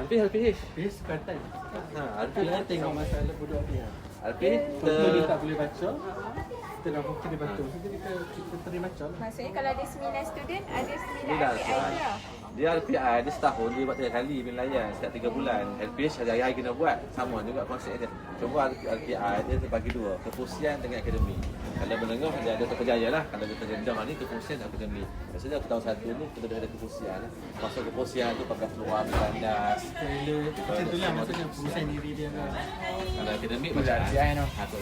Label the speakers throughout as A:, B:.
A: LPH.
B: Dia sekatan.
A: LPH
B: Tengok masalah budak dia.
A: LPH
B: Dia tak boleh baca. Kita nak fokus dia baca. Jadi kita terima baca lah.
C: Maksudnya kalau ada 9 student, ada 9
A: Sembilan.
C: RPI je lah.
A: Dia RPI, dia setahun dia buat 3 kali penilaian setiap 3 bulan. LPH hari-hari kena buat. Sama juga konsep dia. Cuma RPI dia terbagi dua, kefusian dengan akademi. Kalau menengah dia ada terpercaya lah. Kalau kita rendah ni kefusian dan akademi. Biasanya aku tahun 1 ni kita ada kefusian lah. Masuk kefusian tu pakai keluar bertandas.
B: Macam tu lah maksudnya pengurusan diri dia lah.
A: Kalau akademik macam RPI tu.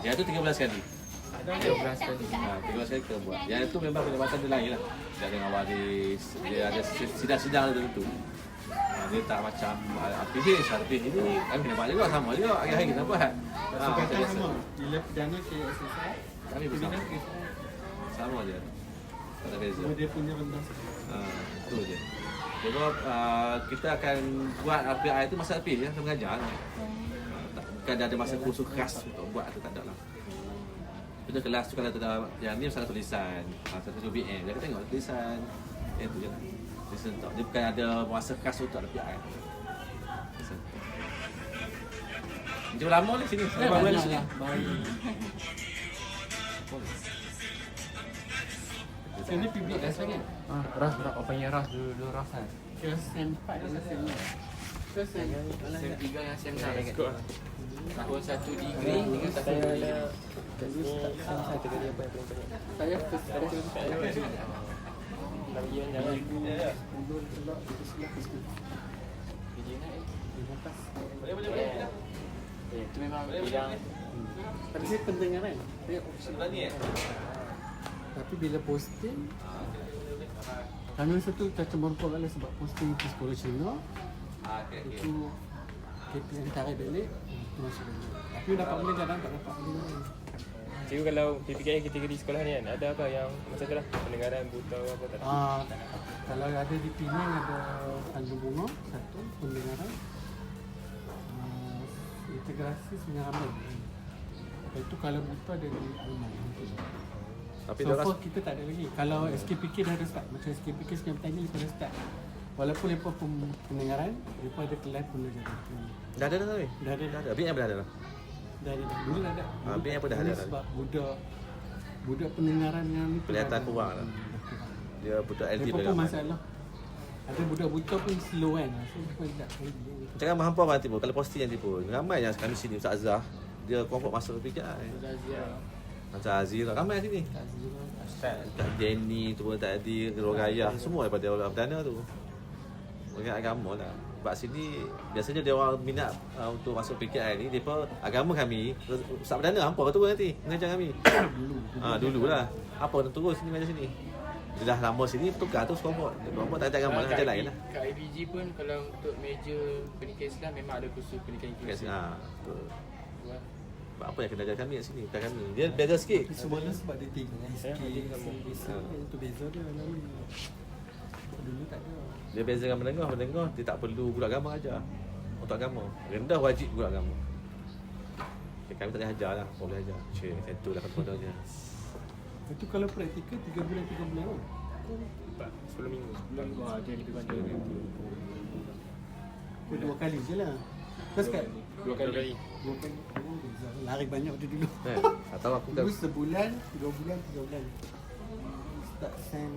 A: Dia tu 13 kali.
B: 13 kali.
A: 13 kali kita buat. Yang itu memang pendapatan dia lain lah. Dia dengan waris, dia ada sidang-sidang tertentu. Dia tak macam RPH ini kami kena buat juga, sama juga. Hari-hari kita buat.
B: Sekatan sama. Bila perdana KSSI,
A: Kami bersama. Sama je. Tak ada beza.
B: dia punya rendah.
A: Itu je. Jadi kita akan buat RPI itu masa RPH ya, kita mengajar lah. Bukan ada masa kursus khas untuk buat tu, tak ada lah. Pada kelas tu kalau ada yang ni masalah tulisan, satu BM, dia akan tengok tulisan. Itu je lah. Tulisan tak. Dia bukan ada masa khas untuk RPI. Macam lama ni sini.
B: Banyak lah. Sini PBS kan?
D: Ras berapa panggil ras dulu ras kan.
B: Sen 4 dan sen 5. Sen
D: Sem 3 yang sem 6. Tahun 1 degree dengan tahun 2.
B: satu kali apa yang paling banyak? Saya first
D: Bagian jangan
B: Ulur telak itu sebelah first
A: Boleh.
D: itu memang bidang
B: Tapi saya pendengaran. Saya opsional. Tapi bila posting kami satu tak cemuruk kali sebab posting di sekolah Cina itu KPM tarik balik itu masuk balik. Tapi dapat boleh kadang tak dapat boleh.
E: Cikgu kalau PPKM kategori sekolah ni kan, ada apa yang macam tu lah, pendengaran buta apa tak ada?
B: Tak dapat. Kalau ada di Penang ada Tanjung Bunga satu pendengaran, integrasi Sungai Lepas itu kalau buta ada di Alman.
A: Tapi
B: So far kita tak ada lagi. Kalau SKPK dah ada start. Macam SKPK sekarang tadi lepas dah start. Walaupun mereka pendengaran, mereka ada kelas pembelajaran.
A: Dah ada dah ni.
B: Dah ada.
A: BM dah ada dah.
B: Dah ada. Dulu dah ada.
A: BM pun dah
B: Dulu
A: ada.
B: sebab budak pendengaran yang ni
A: Kelihatan kurang lah. Dia budak LT
B: Mereka
A: boleh
B: pun
A: ramai.
B: masalah. Ada budak buta pun slow kan. So mereka tak lagi.
A: Cakap hampa orang tipu. Kalau posting yang tipu. Ramai yang kami sini Ustaz Azhar. Dia kelompok masuk PKI. Macam Azira. Ramai sini. Tak Jenny tu pun tak ada. Rogayah. Semua daripada orang perdana tu. Orang agama lah. Sebab sini biasanya dia orang minat untuk masuk PKI ni. Mereka agama kami. Ustaz perdana hampa tu nanti. Mengajar kami. Dulu lah. Apa nak terus sini macam sini. Dia dah lama sini tukar tu kelompok. Kelompok tak ada agama lah. Macam lain lah.
D: Kat IBG pun kalau untuk meja pendidikan Islam memang ada kursus pendidikan inklusif.
A: Betul. Sebab apa yang kena ajar kami kat sini, bukan kami. Dia beza sikit.
B: Sebenarnya sebab dia tinggi sikit. Itu beza dia. Dulu tak ada.
A: Dia beza dengan menengah dia tak perlu guru agama ajar. Untuk agama. Rendah wajib guru agama. Kami tak boleh ajar lah, boleh ajar. Macam tu lah contohnya.
B: Itu kalau praktikal 3 bulan kan?
E: 10 minggu.
D: Dia lebih banyak.
B: Dua kali je lah. First kat?
E: 2 kali.
B: 2 kali. Lari banyak waktu dulu.
A: Tak tahu aku kan.
B: Dulu sebulan, 2 bulan, 3 bulan. Start sen.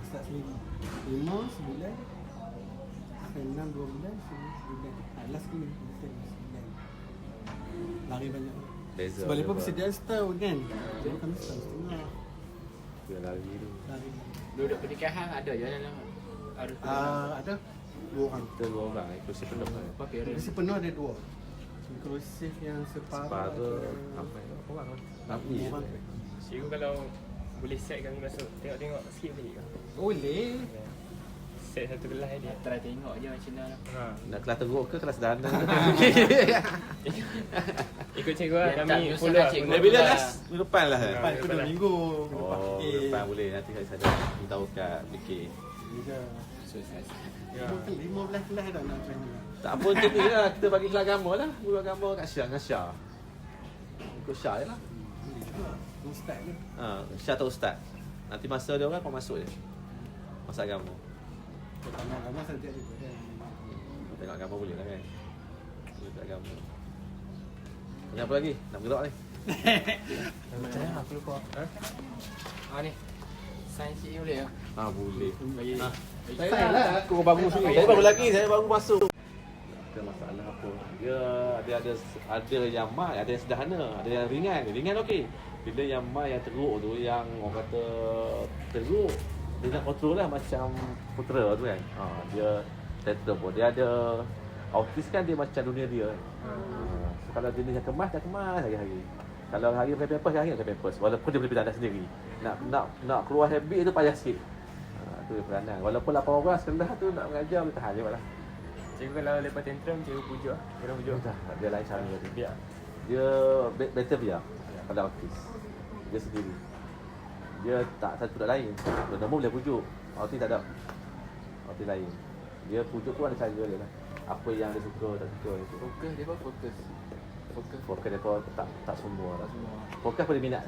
B: Start sen 5 sebulan. Sen 6 2 bulan, sen 1 bulan. Last kali sen 9. Lari banyak.
A: Beza.
B: Sebab lepas persediaan setahun kan. Jadi kami setahun setengah.
A: Dia lari tu.
B: Lari.
D: Duduk pernikahan ada je dalam harus
B: Ada 2 orang.
A: Kita 2 orang, inklusif penuh kan.
D: apa parent.
B: Inklusif penuh ada 2. Inklusif yang separuh.
A: Separuh, apa orang kan. Tapi
B: Orang.
E: Cikgu kalau boleh set kami masuk tengok-tengok sikit boleh ke?
B: Boleh.
E: Set satu kelas dia.
D: Try tengok je macam mana.
A: nak kelas teruk ke kelas sederhana?
E: Ikut cikgu lah,
D: Dia tak
E: kami
D: nyusahkan
E: follow lah.
D: cikgu.
A: Bila last? Minggu depan lah.
B: Lepas tu 2 minggu.
A: Oh, depan boleh. Nanti saya tahu kat BK.
B: Ya.
E: Ya.
B: 15 kelas dah nak training.
A: Tak apa macam ni lah. Kita bagi kelas agama lah. Guru agama kat Syah dengan Syah. Ikut Syah je lah.
B: Ustaz ni.
A: Syah atau Ustaz. Nanti masa dia orang kau masuk je. Masa agama.
B: Lama santai juga kan.
A: Tengok gambar boleh lah kan. Tengok gambar. Tanya apa lagi? Nak bergerak ni?
D: Macam mana aku lupa. Ni. Sign sikit boleh ke?
A: Boleh.
D: Bagi.
B: Saya lah.
A: Aku baru sini. Saya baru lagi, saya baru masuk. Ada masalah apa? Dia ada yang mild, ada yang sederhana, ada yang ringan. Ringan okey. Bila yang mild, yang teruk tu, yang orang kata teruk, dia nak kontrol lah macam putera tu kan. Dia settle pun. Dia ada autis kan, dia macam dunia dia. So, kalau jenis yang kemas hari-hari. Kalau hari pakai pampers, hari pakai pampers. Walaupun dia boleh pindah sendiri. Nak keluar habit tu payah sikit. Tu dia peranan. Walaupun 8 orang sekolah tu nak mengajar boleh tahan juga lah.
E: Cikgu kalau lepas tantrum, cikgu pujuk lah. Kira pujuk.
A: Dia lain cara dia.
E: Biar.
A: Dia better biar pada autis. Dia sendiri. Dia tak satu tak lain. Benda boleh pujuk. Autis tak ada. Autis lain. Dia pujuk tu ada cara dia lah. Apa yang dia suka, tak suka.
D: Fokus dia apa? Fokus
A: Fokus dia pun tak semua.
D: tak semua.
A: Fokus pada minat.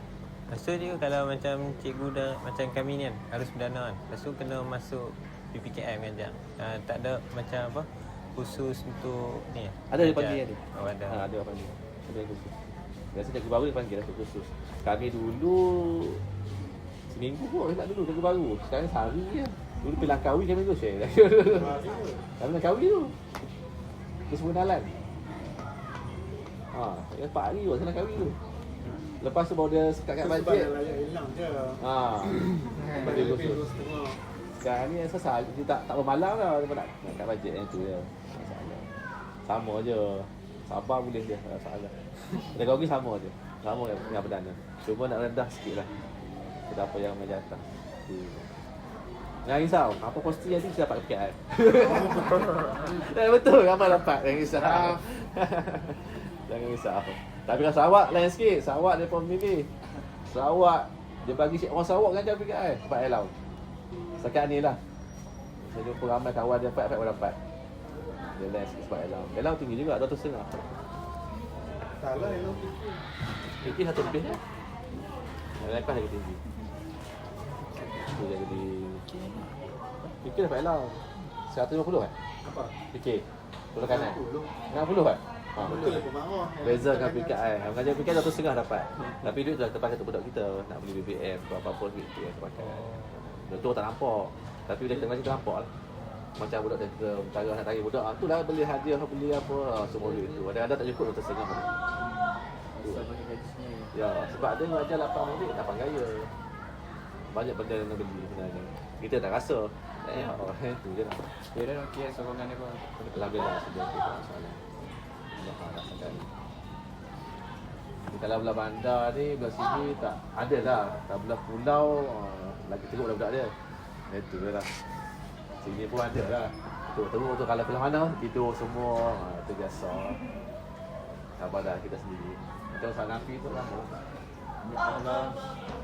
F: Lepas tu juga kalau macam cikgu dah, macam kami ni kan, harus perdana kan. Lepas tu kena masuk PPKM kan Jang. Tak ada macam apa, khusus untuk ni.
A: Ada dia panggil ni.
F: Oh ada.
A: Ada orang panggil. Ada yang khusus. Biasa cikgu baru dia panggil lah khusus. Kami dulu seminggu pun tak dulu cikgu baru. Sekarang sehari je. Dulu pergi Langkawi kami tu share. Kami Langkawi tu. Dia semua kenalan. Dia 4 hari buat sana Langkawi tu. Lepas tu baru dia sekat kat bajet.
B: Hilang je.
A: Dia khusus. Sekarang ni asal dia tak bermalam lah. Dia nak kat bajet yang tu je. Masalah. Sama je. Sabar boleh dia, tak ada masalah. Dia kau pergi sama je. Sama yang perdana. Cuma nak rendah sikit lah. Kita apa yang meja atas. Jangan risau. Apa posti nanti kita dapat PKM. Betul, ramai dapat. Jangan risau. Jangan risau. Tapi kalau Sarawak lain sikit. Sarawak dia pun milih. Sarawak dia bagi orang Sarawak kan jadi PKM. Dapat Elau. Sekarang ni lah. Saya jumpa ramai kawan dia dapat dapat. Dia lain sikit sebab Elau. Elau tinggi juga, 2.5.
B: Salah yang
A: Fikir 1 lebih lah. Yang lepas lagi tinggi. Itu dia jadi Fikir dapat Elau 150 kan?
B: apa?
A: Fikir Belah kanan 90 kan?
B: Betul lah pemarah.
A: Beza dengan PKI. Mengajar PKI 2.5 dapat. Tapi duit tu dah terpakai untuk budak kita. Nak beli BBM ke apa-apa duit tu yang terpakai. Betul tak nampak. Tapi bila kita mengajar kita nampak lah. Macam budak kita cara nak tarik budak. Tu lah beli hadiah, beli apa. Semua duit tu. Ada tak cukup 2.5 pun.
D: Sampai gaji sendiri.
A: Ya, sebab dia mengajar 8 murid, 8 gaya. Banyak benda yang nak beli sebenarnya. Kita tak rasa. Itu je lah.
D: Dia dah okey sokongan dia pun.
A: Alhamdulillah sudah okey tak masalah. Allah sekali. Kalau belah bandar ni, belah sini tak ada lah. Kalau belah pulau, lagi teruk budak dia. Itu je lah. Sini pun ada lah. Teruk-teruk tu kalau belah mana, tidur semua. Itu biasa. Sabar dah kita sendiri. Macam Ustaz Nafi tu lah.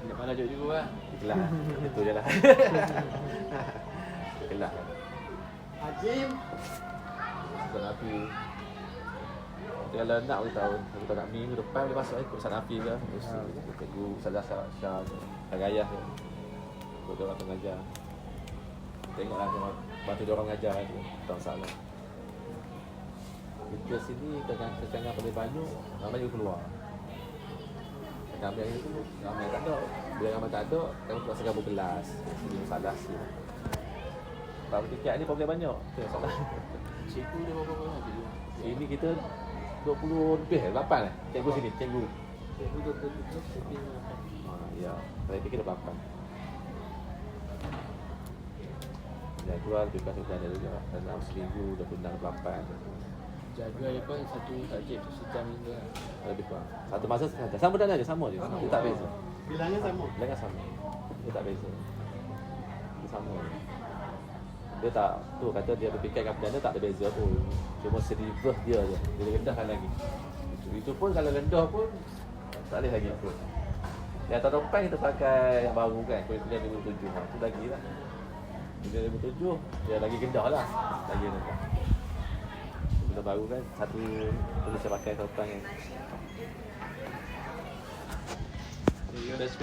D: Nak mana juga lah.
A: Itulah. Itu je lah. Itulah.
B: Ajim.
A: Ustaz Nafi. Kalau nak beritahu, kalau nak minggu depan boleh masuk ikut Ustaz Nafi ke. Cikgu Ustaz Syah, Ustaz Gayah ke. Ikut dia orang mengajar. Tengoklah dia bantu dia orang mengajar tu. Tak masalah. Kita sini kekangan paling banyak, ramai juga keluar. Kami yang itu, ramai tak ada. Bila ramai tak ada, kami tak segera berkelas. Ini masalah sikit. Kalau tiket ni problem banyak. Itu masalah.
D: Cikgu dia berapa orang cikgu?
A: Ini kita 20 lebih 8 cikgu sini, cikgu.
B: Cikgu doktor tu tapi
A: Ya, saya fikir dah 8. Ya, keluar lebih kurang ada juga. Dalam seminggu 26-8.
D: Jaga dia pun satu subjek tu sejam juga.
A: Lebih kurang. Satu masa saja. Sama dan aja, sama je. Dia tak beza.
B: bilangnya sama.
A: Bilangnya sama. Dia tak beza. Dia sama. Dia tak, tu kata dia berfikir dengan perdana tak ada beza pun. Cuma reverse dia je. Dia rendahkan lagi. Itu pun kalau rendah pun tak boleh lagi pun. Yang atas topeng kita pakai yang baru kan, kurikulum 2007. Tu lagi lah. Bila 2007, dia lagi rendah lah. Lagi rendah. Bila baru kan, satu boleh saya pakai topeng kan. Best